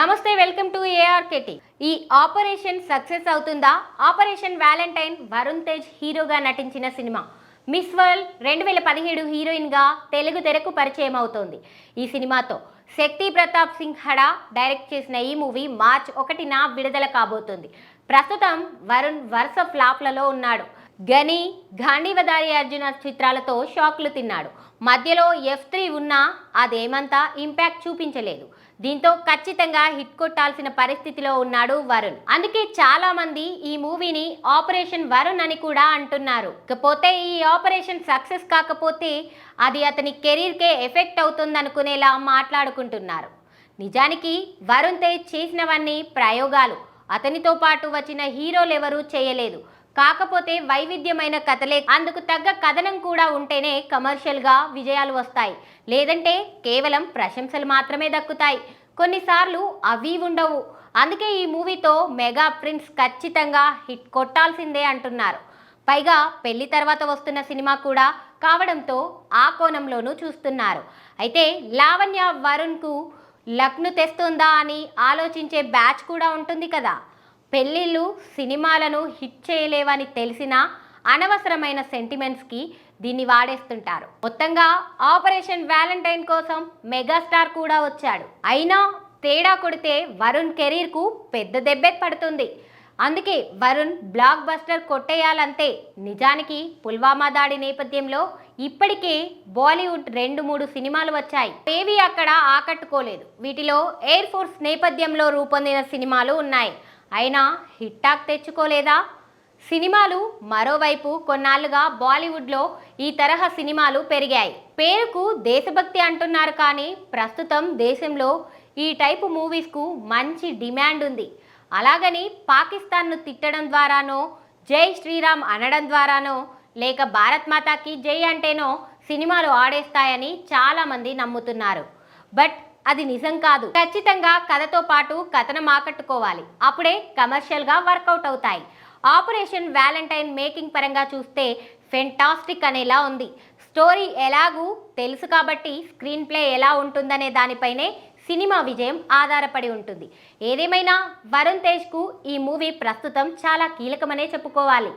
నమస్తే, welcome to ARKT. ఈ operation success అవుతుందా? ఆపరేషన్ వ్యాలంటైన్ వరుణ్ తేజ్ హీరోగా నటించిన సినిమా. మిస్ వరల్డ్ 2017 హీరోయిన్గా తెలుగు తెరకు పరిచయం అవుతోంది. ఈ సినిమాతో శక్తి ప్రతాప్ సింగ్ హడా డైరెక్ట్ చేసిన ఈ మూవీ మార్చ్ 1న విడుదల కాబోతోంది. ప్రస్తుతం వరుణ్ వరుస ఫ్లాప్లలో ఉన్నాడు. గని, గాంధీవదారి అర్జున చిత్రాలతో షాక్లు తిన్నాడు. మధ్యలో F3 ఉన్నా అదేమంతా ఇంపాక్ట్ చూపించలేదు. దీంతో ఖచ్చితంగా హిట్ కొట్టాల్సిన పరిస్థితిలో ఉన్నాడు వరుణ్. అందుకే చాలా మంది ఈ మూవీని ఆపరేషన్ వరుణ్ అని కూడా అంటున్నారు. ఇకపోతే ఈ ఆపరేషన్ సక్సెస్ కాకపోతే అది అతని కెరీర్కే ఎఫెక్ట్ అవుతుందనుకునేలా మాట్లాడుకుంటున్నారు. నిజానికి వరుణ్ తేజ్ చేసినవన్నీ ప్రయోగాలు. అతనితో పాటు వచ్చిన హీరోలెవరూ చేయలేదు. కాకపోతే వైవిధ్యమైన కథలే, అందుకు తగ్గ కథనం కూడా ఉంటేనే కమర్షియల్గా విజయాలు వస్తాయి. లేదంటే కేవలం ప్రశంసలు మాత్రమే దక్కుతాయి. కొన్నిసార్లు అవి ఉండవు. అందుకే ఈ మూవీతో మెగా ప్రిన్స్ ఖచ్చితంగా హిట్ కొట్టాల్సిందే అంటున్నారు. పైగా పెళ్లి తర్వాత వస్తున్న సినిమా కూడా కావడంతో ఆ కోణంలోనూ చూస్తున్నారు. అయితే లావణ్య వరుణ్కు లక్ను తెస్తుందా అని ఆలోచించే బ్యాచ్ కూడా ఉంటుంది కదా. పెళ్ళిళ్ళు సినిమాలను హిట్ చేయలేవని తెలిసినా అనవసరమైన సెంటిమెంట్స్కి దీన్ని వాడేస్తుంటారు. మొత్తంగా ఆపరేషన్ వ్యాలంటైన్ కోసం మెగాస్టార్ కూడా వచ్చాడు. అయినా తేడా కొడితే వరుణ్ కెరీర్కు పెద్ద దెబ్బే పడుతుంది. అందుకే వరుణ్ బ్లాక్ బస్టర్ కొట్టేయాలంతే. నిజానికి పుల్వామా దాడి నేపథ్యంలో ఇప్పటికే బాలీవుడ్ 2-3 సినిమాలు వచ్చాయి. ఏవి అక్కడ ఆకట్టుకోలేదు. వీటిలో ఎయిర్ ఫోర్స్ నేపథ్యంలో రూపొందిన సినిమాలు ఉన్నాయి. అయినా హిట్ టాక్ తెచ్చుకోలేదా సినిమాలు? మరోవైపు కొన్నాళ్లుగా బాలీవుడ్లో ఈ తరహా సినిమాలు పెరిగాయి. పేరుకు దేశభక్తి అంటున్నారు, కానీ ప్రస్తుతం దేశంలో ఈ టైపు మూవీస్కు మంచి డిమాండ్ ఉంది. అలాగని పాకిస్తాన్ను తిట్టడం ద్వారానో, జై శ్రీరామ్ అనడం ద్వారానో, లేక భారత్ మాతాకి జై అంటేనో సినిమాలు ఆడేస్తాయని చాలామంది నమ్ముతున్నారు. బట్ అది నిజం కాదు. ఖచ్చితంగా కథతో పాటు కథనం ఆకట్టుకోవాలి. అప్పుడే కమర్షియల్గా వర్కౌట్ అవుతాయి. ఆపరేషన్ వ్యాలంటైన్ మేకింగ్ పరంగా చూస్తే ఫెంటాస్టిక్ అనేలా ఉంది. స్టోరీ ఎలాగూ తెలుసు కాబట్టి స్క్రీన్ ప్లే ఎలా ఉంటుందనే దానిపైనే సినిమా విజయం ఆధారపడి ఉంటుంది. ఏదేమైనా వరుణ్ తేజ్కు ఈ మూవీ ప్రస్తుతం చాలా కీలకమనే చెప్పుకోవాలి.